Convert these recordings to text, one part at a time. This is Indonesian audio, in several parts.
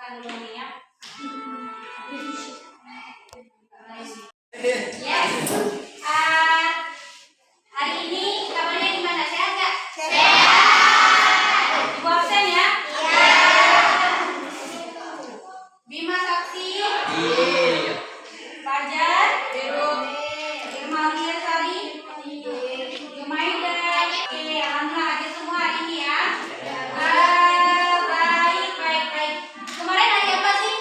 Kan dulu nih ya. Hari ini kabarnya gimana? Sehat nggak? Sehat. Ibu absen ya? Iya. Bima Sakti. Iya. Fajar. Irma Lia Sari. Jumaida. Oke, alhamdulillah ada semua hari ini ya. Baik. Kemarin hari apa sih?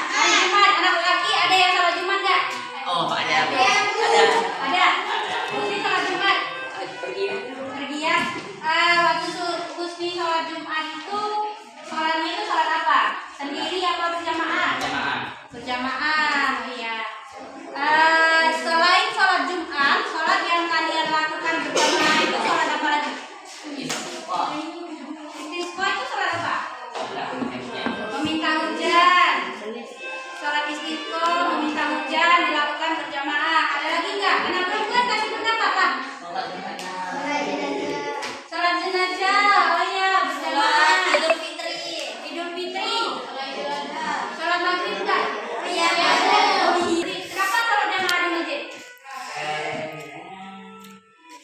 Hari Jumat. Anak laki ada yang salat Jumat nggak? Oh, ada. Ada. Husni salat Jumat. Pergi ya. Waktu Husni salat Jumat itu sholatnya itu sholat apa? Sendiri apa berjamaah? Berjamaah. Iya. Selain sholat Jumat, sholat yang kalian lakukan berjamaah itu sholat apa lagi? Istisqa itu sholat apa? Meminta hujan. Sholat istisqa meminta hujan dilakukan berjamaah. Ada lagi nggak? Anak perempuan kasih pendapat apa? Sholat jenazah. Oh iya, berjamaah. Idul Fitri. Sholat maghrib nggak? Iya. Kenapa sholat jamaah di masjid?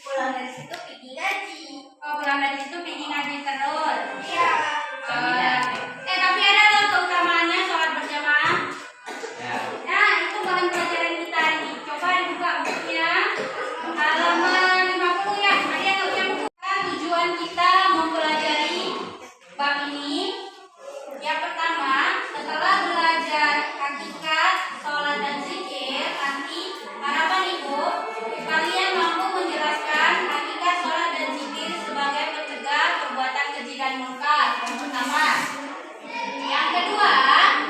Pulang dari situ pergi ngaji. Oh, pulang dari situ pergi ngaji terus. Iya. Tapi ada loh keutamaannya sholat berjamaah. Nah, itu bahan pelajaran kita hari ini. Coba dibuka bukunya. Halaman 50 ya. Ada yang nggak punya buku? Tujuan kita mempelajari bab ini. Yang pertama, setelah belajar hakikat sholat dan zikir, nanti harapan ibu kalian mampu menjelaskan hakikat sholat dan zikir sebagai pencegah perbuatan keji dan munkar. Yang pertama. Yang kedua,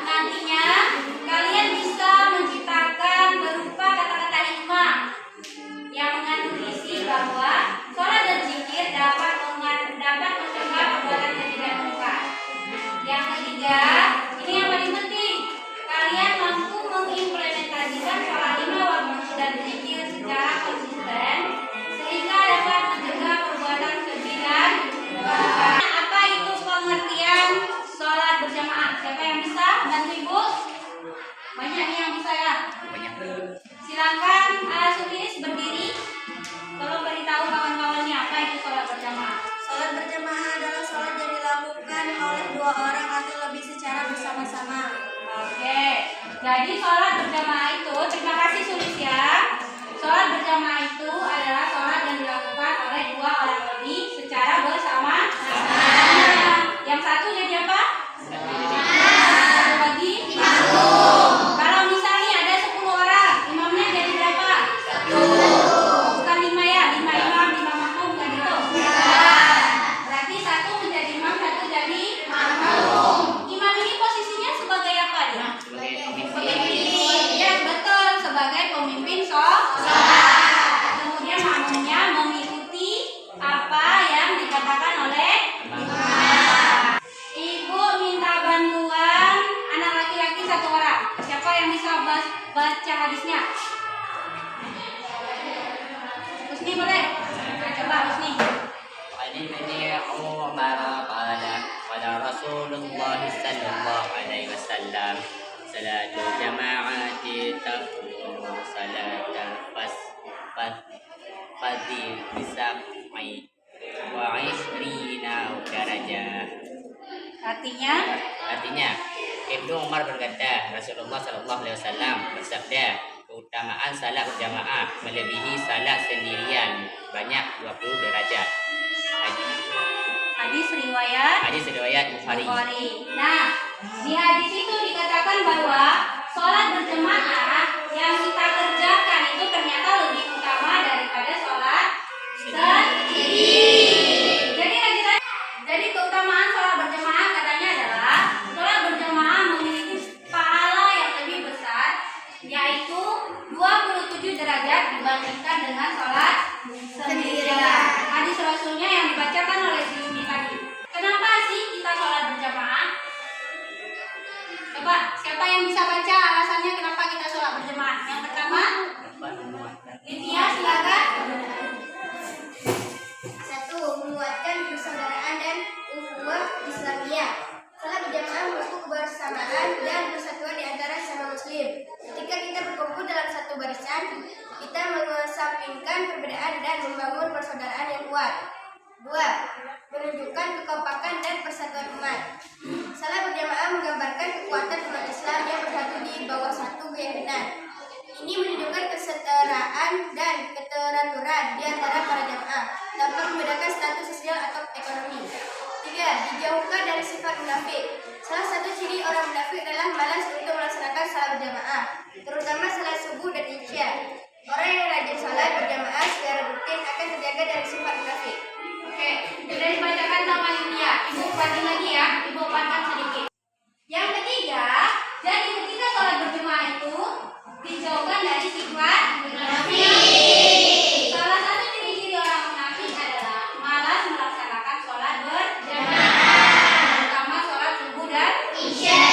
nantinya kalian bisa menciptakan berupa kata-kata hikmah yang mengandung isi bahwa sholat dan zikir dapat mencegah perbuatan keji dan munkar. Yang ketiga, ini yang paling penting, kalian mampu mengimplementasikan sholat 5 waktu dan zikir secara konsisten sehingga dapat mencegah perbuatan keji dan munkar. Apa itu pengertian sholat berjamaah? Siapa yang bisa bantu ibu? Banyak nih yang bisa ya. Silakan Sufinis berdiri. Tolong beritahu kawan-kawannya apa itu sholat berjamaah. Sholat berjamaah adalah sholat yang dilakukan oleh 2 orang atau lebih secara bersama-sama. Oke, jadi sholat berjamaah itu, terima kasih Sulis ya. Sholat berjamaah itu adalah sholat yang dilakukan oleh 2 orang lebih secara bersama-sama. Yang satu jadi apa? Satu lagi? Kalau misalnya ada 10 orang, imamnya jadi berapa? Bukan 5 ya, 5 imam, 5 makmum, kan gitu? Berarti satu menjadi imam, satu jadi makmum. Imam ini posisinya sebagai apa dia? Ya betul, sebagai pemimpin sholat. Kemudian makmumnya mengikuti apa yang dikatakan oleh imam. Ibu minta bantuan anak laki-laki 1 orang. Siapa yang bisa baca hadisnya? Husni boleh? Nah, coba Husni. Ini Umar pada Rasulullah sallallahu alaihi wasallam salatul jama'ati takunu salatal fadhi bisab'i wa 'ishrina darajah. Artinya Ibnu Umar berkata, Rasulullah sallallahu alaihi wasallam bersabda, keutamaan salat berjamaah melebihi salat sendirian banyak 20 derajat. Hadis riwayat Bukhari. Nah, di hadis itu dikatakan bahwa sholat berjamaah yang kita kerjakan itu ternyata lebih utama daripada sholat sendiri. Jadi keutamaan sholat berjamaah katanya adalah sholat berjamaah memiliki pahala yang lebih besar, yaitu 27 derajat dibandingkan dengan sholat sendirian. Hadis Rasulnya yang dibacakan oleh Yuni tadi. Kenapa sih kita sholat berjamaah? Coba, siapa yang bisa baca alasannya kenapa kita sholat berjamaah? Yang pertama, Lydia silakan. 1. Menguatkan persaudaraan dan ukhuwah Islamiyah. dijauhkan dari sifat munafik. Salah satu ciri orang munafik adalah malas untuk melaksanakan salat berjamaah, terutama salat subuh dan isya. Orang yang rajin salat berjamaah secara rutin akan terjaga dari sifat munafik. Oke, sudah dibacakan sama Lydia. Ibu upatin lagi ya, ibu upatkan sedikit. Yang ketiga, jadi ketika sholat berjamaah itu dijauhkan dari sifat munafik. Salah satu ciri-ciri orang munafik adalah malas melaksanakan sholat berjamaah, terutama sholat subuh dan isya.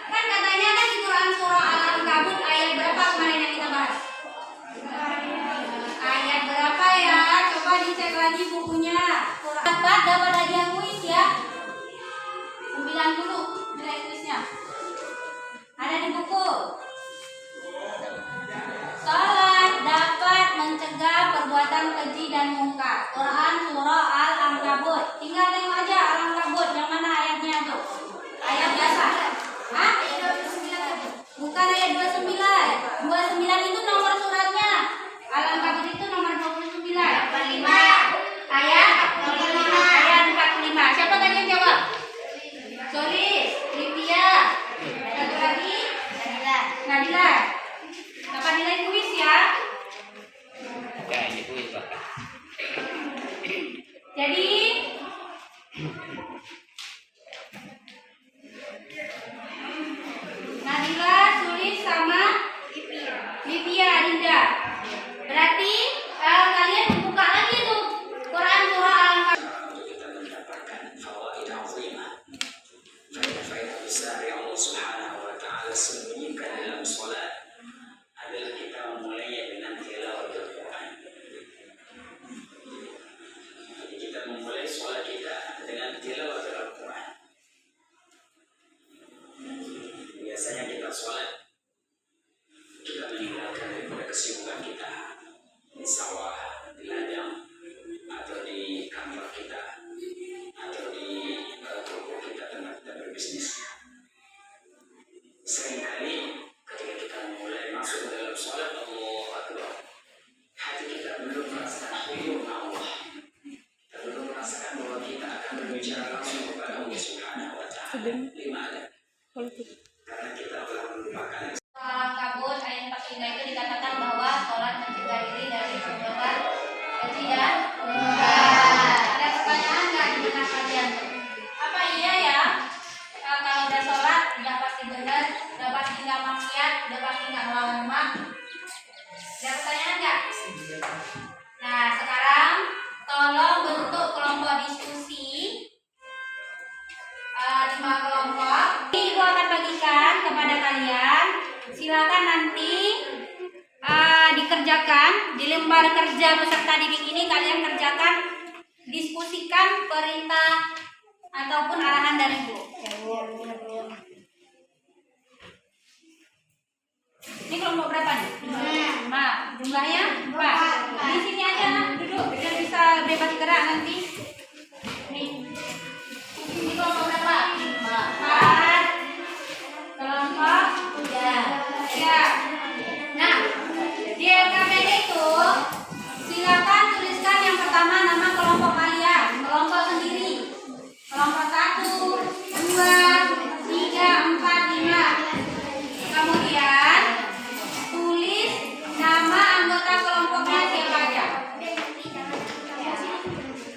Kan katanya kan di Quran surah Al-Ankabut ayat berapa kemarin yang kita bahas? Ayat berapa ya? Coba dicek lagi bukunya. Dapat hadiah kuis ya. 90 nilai kuisnya. Ada di buku. Salat dapat mencegah perbuatan keji dan mungkar. Quran surah Al-Ankabut. Tinggal tengok aja Al-Ankabut yang mana ayatnya tuh. Ayat biasa. Hah? Bukan ayat 29. 29 itu nomor suratnya. Al-Ankabut itu nomor 29. 45. Ayat 45. Ayat 45. Siapa tadi yang jawab? Solis, Livia. Satu lagi? Nabila. Dapat nilai kuis ya. Ya, ini kuis Bapak. Jadi Nabila, Sulis sama Livia, Dinda. Berarti kalian buka lagi tuh Quran surah Al-Ankabut. kita mendapatkan fawaid azimah, faedah besar yang Allah Subhanahu wa taala sembunyikan dalam salat adalah kita memulainya dengan tilawatul Quran. Jadi kita memulai salat kita dengan tilawatul Quran. Biasanya kita salat kita meninggalkan daripada kesibukan kita di sawah, di ladang, atau di kantor kita, atau di toko kita tempat kita berbisnis. Seringkali ketika kita mulai masuk dalam sholat Allahu Akbar, hati kita belum merasakan hubungan Allah. Kita belum merasakan bahwa kita akan berbicara langsung kepada Allah Subhanahu wa taala. Limana? Karena kita telah melupakan Al-Ankabut ayat 45 itu dikatakan bahwa sholat mencegah diri dari perbuatan keji dan mungkar. Ada pertanyaan nggak di benak kalian? Apa iya ya? Kalau udah sholat udah pasti benar, udah pasti nggak maksiat, udah pasti nggak melawan mak. Ada pertanyaan nggak? Nah sekarang tolong bentuk kelompok diskusi 5 kelompok. Ibu akan bagikan kepada kalian. Silakan nanti dikerjakan di lembar kerja peserta didik ini, kalian kerjakan, diskusikan perintah ataupun arahan dari ibu. Ini kelompok berapa nih? 5. Jumlahnya 4. Di sini aja duduk biar bisa bebas gerak nanti. Nih. Ini kelompok berapa? 4. Kelompok 3. Ya. Nah, di LKPD itu silakan tuliskan yang pertama nama kelompok kalian, kelompok sendiri. Kelompok 1, 2, 3, 4, 5. Kemudian tulis nama anggota kelompoknya siapa aja.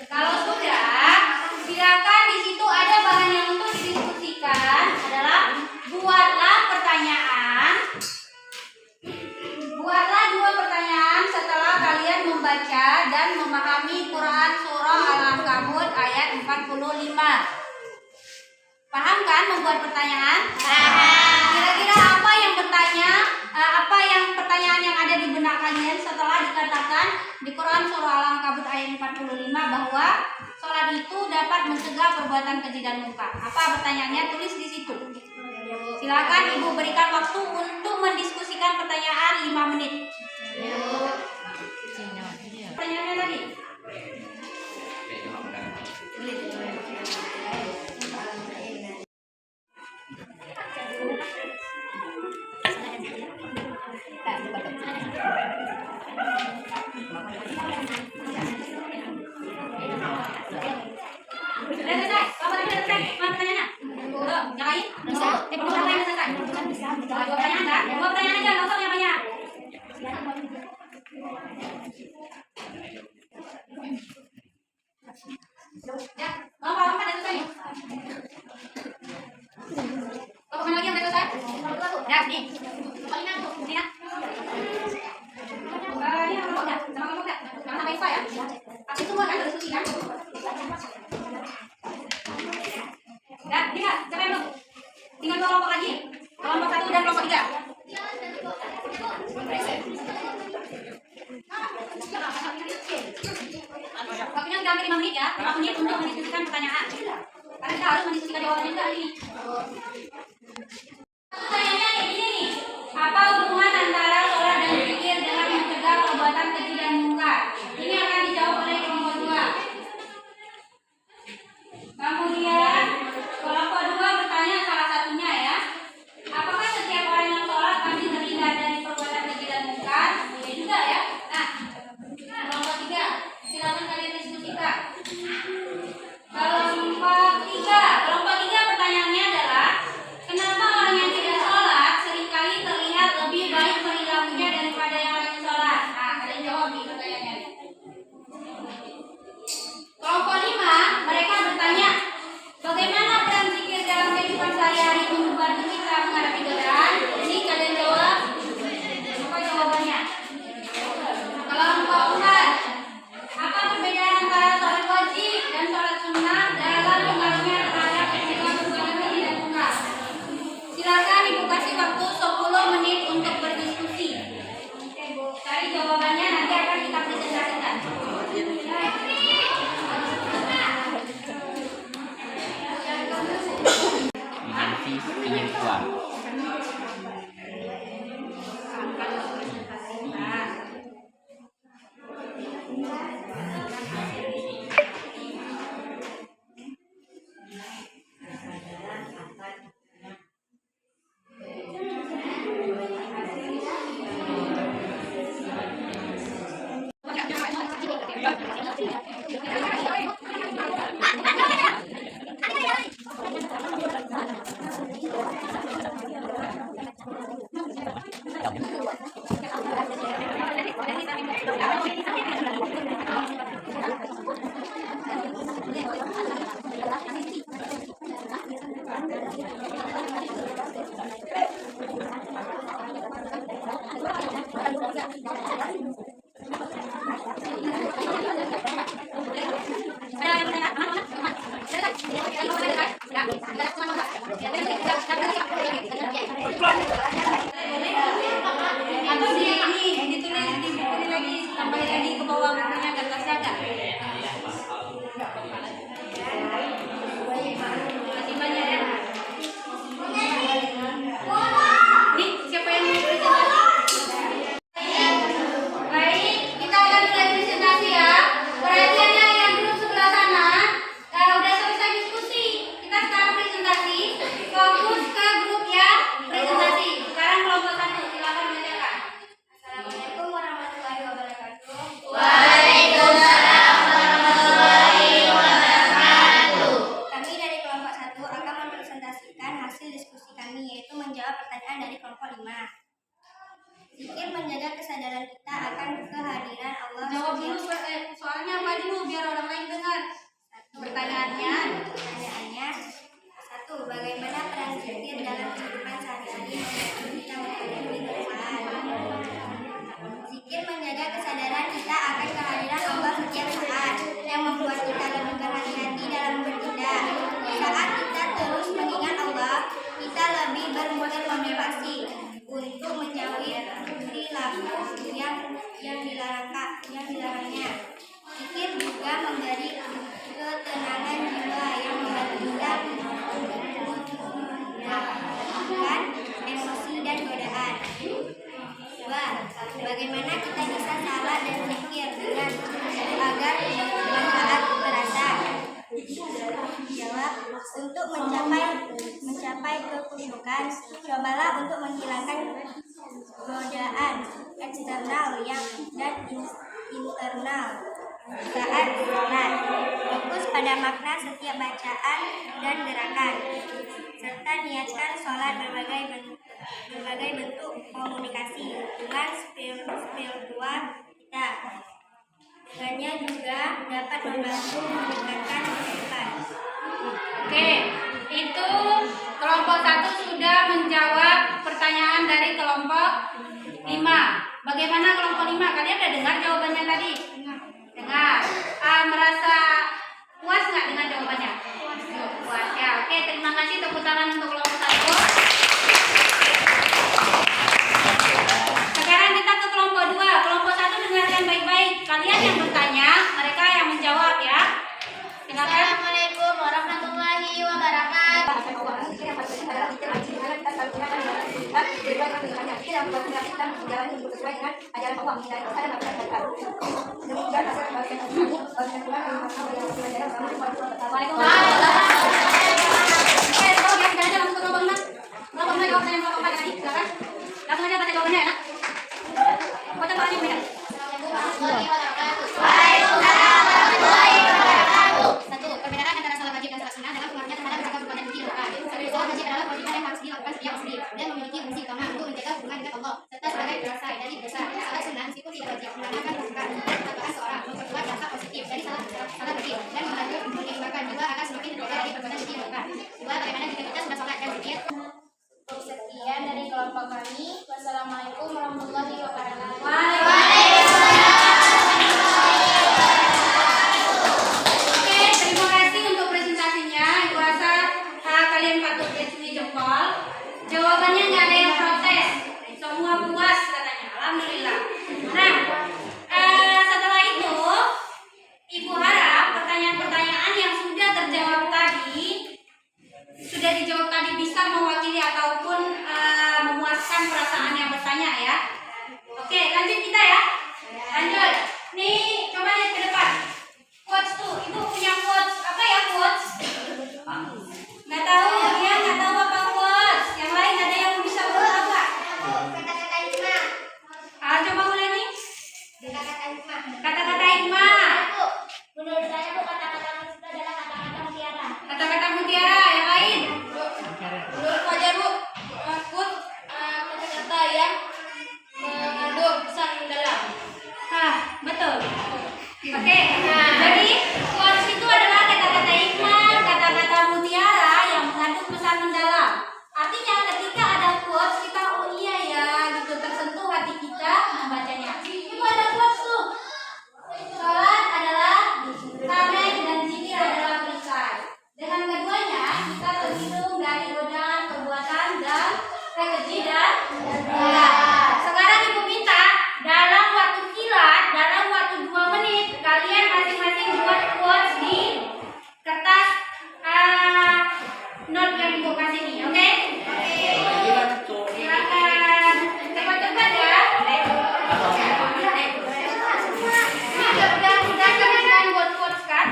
Kalau sudah, silakan di situ ada bahan yang untuk didiskusikan adalah buatlah pertanyaan. Buatlah 2 pertanyaan setelah kalian membaca dan memahami Quran surah Al-Ankabut ayat 45. Paham kan membuat pertanyaan? Kira-kira apa yang pertanyaan yang ada di benak kalian setelah dikatakan di Quran surah Al-Ankabut ayat 45 bahwa sholat itu dapat mencegah perbuatan keji dan mungkar. Apa pertanyaannya? Tulis di situ. Silakan ibu berikan waktu untuk mendiskusikan pertanyaan 5 menit. Pertanyaannya tadi. Sudah selesai. Kalau tadi udah selesai, mana pertanyaannya? Belum. Yang lain? Bisa. Belum apa yang selesai? Bisa. Dua pertanyaan kan? Dua pertanyaan aja, nggak usah banyak-banyak. Ya, lompat udah selesai. Lompat lagi yang udah selesai. Ya, nih. Sini nak. Ini kelompok ya, sama kelompok ya. Jangan sampai lupa ya. Pasti semua kan diskusi kan? Ya, tiga. Siapa yang belum? Tinggal dua kelompok lagi. Kelompok 1 dan kelompok 3. Waktunya sudah hampir 5 menit ya. 5 menit untuk mendiskusikan pertanyaan. Karena kita harus mendiskusikan jawabannya juga ini. Pertanyaannya kayak gini nih. Apa hubungan antara sholat dan zikir dengan mencegah perbuatan keji dan munkar? Ini akan dijawab oleh kelompok 2. Kemudian kelompok 2 bertanya salah satunya ya. Apakah setiap orang yang sholat pasti terhindar dari perbuatan keji dan munkar? Ya juga ya. Nah, kelompok 3, silakan kalian diskusikan. Kelompok 3 pertanyaannya adalah kenapa orang yang tidak sholat seringkali terlihat lebih baik perilakunya daripada yang lain sholat? Nah, kalian jawab nih pertanyaannya. Kelompok 5 mereka bertanya bagaimana peran zikir dalam kehidupan sehari-hari membantu kita menghadapi godaan? Ini kalian jawab. Apa jawabannya? Kelompok 4, apa perbedaan antara sholat wajib dan sholat sunnah dalam pengaruhnya terhadap mencegah perbuatan keji dan munkar? Silakan Ibu kasih waktu 10 menit untuk berdiskusi. Oke Bu, cari jawabannya nanti akan kita presentasikan. Nanti ingin keluar. Atau ditulis di buku ini lagi, tambahin lagi ke bawah bukunya agar terjaga. Masih banyak ya. Nih, siapa yang mau presentasi? Baik, kita akan mulai presentasi ya. Perhatiannya yang duduk sebelah sana, udah selesai diskusi. Kita sekarang presentasi, fokus ke grup yang presentasi. Sekarang kelompok 1, silakan mengerjakan. Assalamualaikum warahmatullahi wabarakatuh. Waalaikumsalam warahmatullahi wabarakatuh. Kami dari kelompok 1 akan mempresentasikan hasil diskusi kami, yaitu menjawab pertanyaan dari kelompok 5. Zikir menjaga kesadaran kita akan kehadiran Allah. Jawab dulu soalnya apa dulu biar orang lain dengar. Pertanyaannya, 1. Bagaimana peran zikir dalam kehidupan sehari-hari membantu kita menghadapi godaan? Zikir menjaga kesadaran kita akan kehadiran Allah setiap saat, yang membuat kita lebih berhati-hati dalam bertindak. Saat kita terus mengingat Allah, kita lebih bermotivasi untuk menjauhi perilaku yang dilarangnya. Zikir juga memberi ketenangan jiwa yang membantu kita menahan emosi dan godaan. 2. Bagaimana kita bisa salat dan zikir dengan agar manfaat terasa? Jawab, untuk mencapai kekhusyukan, cobalah untuk menghilangkan godaan eksternal dan internal. saat sholat. Fokus pada makna setiap bacaan dan gerakan, serta niatkan sholat berbagai bentuk komunikasi dengan spiritual kita. Dengannya juga dapat membantu meningkatkan kehidupan. Oke, itu kelompok 1 sudah menjawab pertanyaan dari kelompok 5. Bagaimana kelompok 5? Kalian udah dengar jawabannya tadi? Dengar. Merasa puas nggak dengan jawabannya? Puas ya. Oke, terima kasih, tepuk tangan untuk kelompok 1. Sekarang kita ke kelompok 2. Kelompok 1 dengarkan baik-baik. Kalian yang bertanya, mereka yang menjawab ya. Silakan. Assalamualaikum warahmatullahi wabarakatuh. Satu, perbedaan antara salat wajib dan salat sunnah dalam pengertian terhadap rangka perbuatan yang dilakukan. Salat wajib adalah kewajiban yang harus dilakukan setiap muslim dan memiliki fungsi utama untuk menjaga hubungan dengan Allah serta sebagai penyelesai dari dosa. Salat sunnah meskipun tidak wajib menambahkan kesukaan dan ketaatan seorang memperkuat dampak positif dari salat wajib dan membantu menyeimbangkan jiwa agar semakin terjaga dari perbuatan yang dilakukan. Dua, bagaimana jika kita sudah sholat dan zikir? Sekian dari kelompok kami. Wassalamualaikum warahmatullahi wabarakatuh. Oke, terima kasih untuk presentasinya. Ibu rasa kalian patut beri jempol. Jawabannya nggak ada yang protes. Semua puas katanya. Alhamdulillah. Nah, setelah itu, Ibu harap pertanyaan-pertanyaan yang sudah terjawab tadi, sudah dijawab tadi bisa mewakili ataupun memuaskan perasaan yang bertanya ya. Oke, lanjut kita ya. Lanjut. Nih, coba lihat ke depan. Quotes tuh, Ibu punya quotes apa ya quotes? Nggak tahu, dia nggak tahu apa quotes. Yang lain ada yang bisa berubah nggak? Kata-kata hikmah. Coba mulai nih. Kata-kata hikmah. Kata-kata hikmah. Menurut saya bu, kata-kata itu adalah kata-kata mutiara. Kata-kata mutiara. Yang lain? Menurut Fajar bu, kata-kata yang mengandung pesan mendalam. Betul. Oke. Jadi quotes itu adalah kata-kata hikmah, kata-kata mutiara yang mengandung pesan mendalam. Artinya ketika ada quotes kita oh iya ya gitu tersentuh hati kita membacanya. Itu ada quotes tuh. Salat adalah tameng dan zikir adalah perisai. Dengan keduanya kita terlindung dari godaan perbuatan dan kekeji dan riya. Sekarang Ibu minta dalam waktu kilat, dalam waktu 2 menit kalian masing-masing buat quotes di kertas note yang Ibu kasih nih, oke? Silakan cepat-cepat ya. Udah kalian buat quotes kan?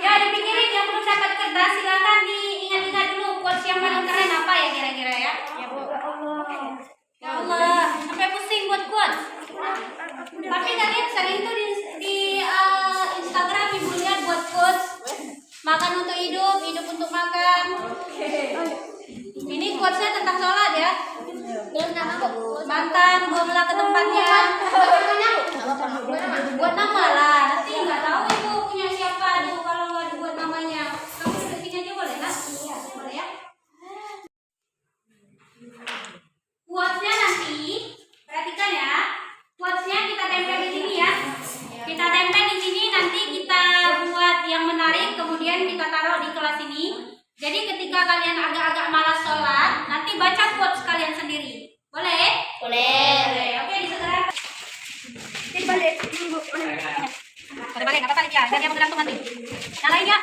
Ya dipikirin yang belum dapat kertas silakan diingat-ingat dulu quotes yang paling keren apa ya kira-kira ya? Ya Allah, sampai pusing buat quotes. Tapi kalian sering tuh di Instagram Ibu lihat buat quotes makan untuk hidup, hidup untuk makan. Ini quotesnya tentang sholat ya. Mantan buanglah ke tempatnya. Buat nama lah. Nanti nggak tahu Ibu punya siapa aduh kalau nggak dibuat namanya. Kamu bikin aja boleh kan? Iya, boleh ya. Quotesnya nanti perhatikan ya. Quotesnya kita tempel di sini ya. Kita tempel di sini nanti kita buat yang menarik kemudian kita taruh di kelas ini. Jadi ketika kalian agak-agak malas sholat, nanti baca quotes kalian sendiri. Boleh? Boleh. Oke, disegerakan. Balik, nggak apa-apa ya, biar dia menggerakkan nanti. Nyalain ya.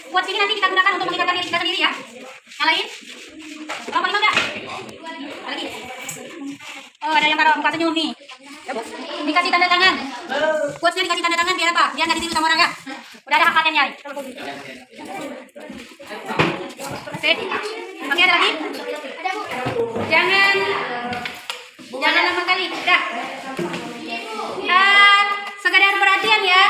Quotes ini nanti kita gunakan untuk mengingatkan diri kita sendiri ya. Nyalain. Kelompok 5 enggak? Lagi. Oh, ada yang taruh muka senyum nih. Dikasih tanda tangan. Quotesnya dikasih tanda tangan biar apa? Biar nggak ditiru sama orang nggak? Udah ada hafalnya nyari. Oke, ada lagi? Jangan sekali. Dah. Sekadar perhatian ya.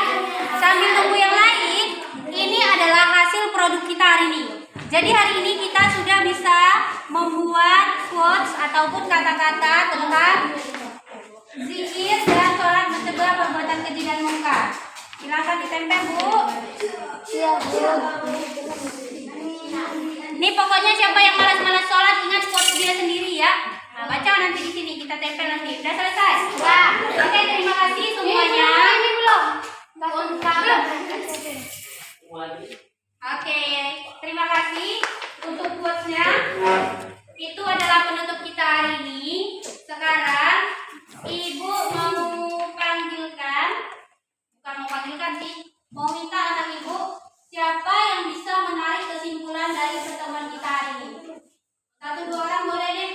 Sambil tunggu yang lain, ini adalah hasil produk kita hari ini. Jadi hari ini kita sudah bisa membuat quotes ataupun kata-kata tentang zikir dan sholat mencegah perbuatan keji dan mungkar. Silakan ditempel, Bu. Iya, Bu. Ini pokoknya siapa yang malas-malas sholat ingat quotes dia sendiri ya. Nah, baca nanti di sini kita tempel nanti. Udah selesai? Wah. Oke, terima kasih semuanya. Ini belum. Oke, terima kasih untuk quotes-nya. Itu adalah penutup kita hari ini. Sekarang Ibu mau panggilkan, bukan mau panggilkan sih, mau minta anak Ibu siapa yang bisa menarik kesimpulan dari pertemuan kita hari ini. 1-2 orang boleh deh.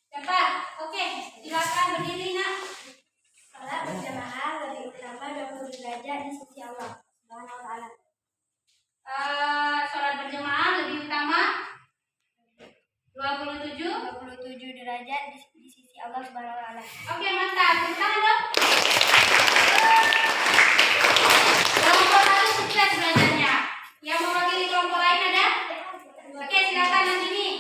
Siapa? Oke, silakan berdiri nak. Salat berjamaah lebih utama 20 derajat di sisi Allah Subhanahu wa taala. Sholat berjamaah lebih utama 27 derajat di sisi Allah Subhanahu wa taala. Oke, mantap. Tepuk tangan dong. Kelompok 1 sukses belajarnya. Yang mewakili kelompok lain ada? Oke, silakan nanti nih.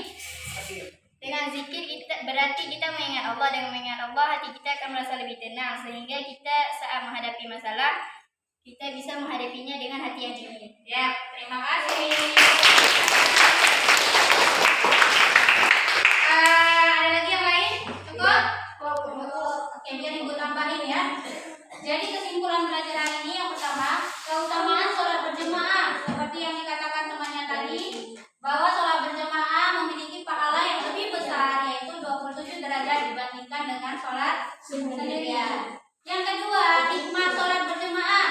Dengan zikir berarti kita mengingat Allah. Dengan mengingat Allah hati kita akan merasa lebih tenang sehingga kita saat menghadapi masalah kita bisa menghadapinya dengan hati yang dingin. Ya, terima kasih. Ada lagi yang lain? Cukup? Oke, biar Ibu tambahin ya. Jadi kesimpulan belajar hari ini yang pertama, keutamaan sholat berjamaah seperti yang dikatakan temannya tadi, bahwa sholat berjamaah memiliki pahala yang lebih besar, yaitu 27 derajat dibandingkan dengan sholat sendirian. Yang kedua, hikmah sholat berjamaah.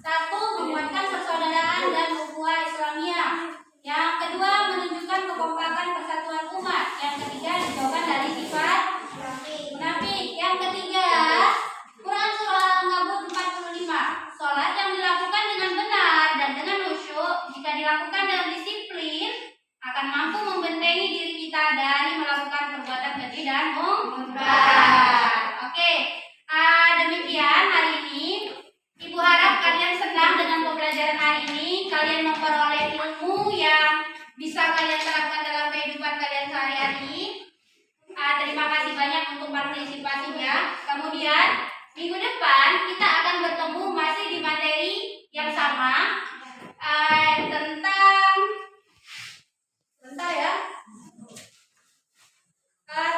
1. Menguatkan persaudaraan dan ukhuwah Islamiyah. Yang kedua, menunjukkan kekompakan persatuan umat. Yang ketiga, dijauhkan dari sifat munafik. Yang ketiga, Quran surah Al-Ankabut 45. Sholat yang dilakukan dengan benar dan dengan khusyuk, jika dilakukan dengan disiplin, akan mampu membentengi diri kita dari melakukan perbuatan keji dan mungkar. Oke, demikian hari ini. Ibu harap kalian senang dengan pembelajaran hari ini. Kalian memperoleh ilmu yang bisa kalian terapkan dalam kehidupan kalian sehari-hari. Terima kasih banyak untuk partisipasinya. Kemudian minggu depan kita akan bertemu masih di materi yang sama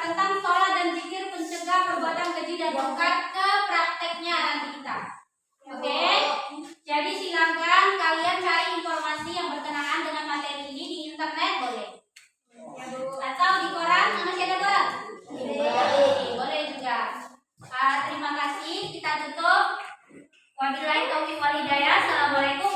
tentang sholat dan zikir pencegah perbuatan keji dan mungkar ke prakteknya nanti kita. Oke, jadi silakan kalian cari informasi yang berkenaan dengan materi ini di internet boleh, atau di koran masih ada koran? Boleh juga. Terima kasih. Kita tutup. Wabillahi taufiq wal hidayah. Assalamualaikum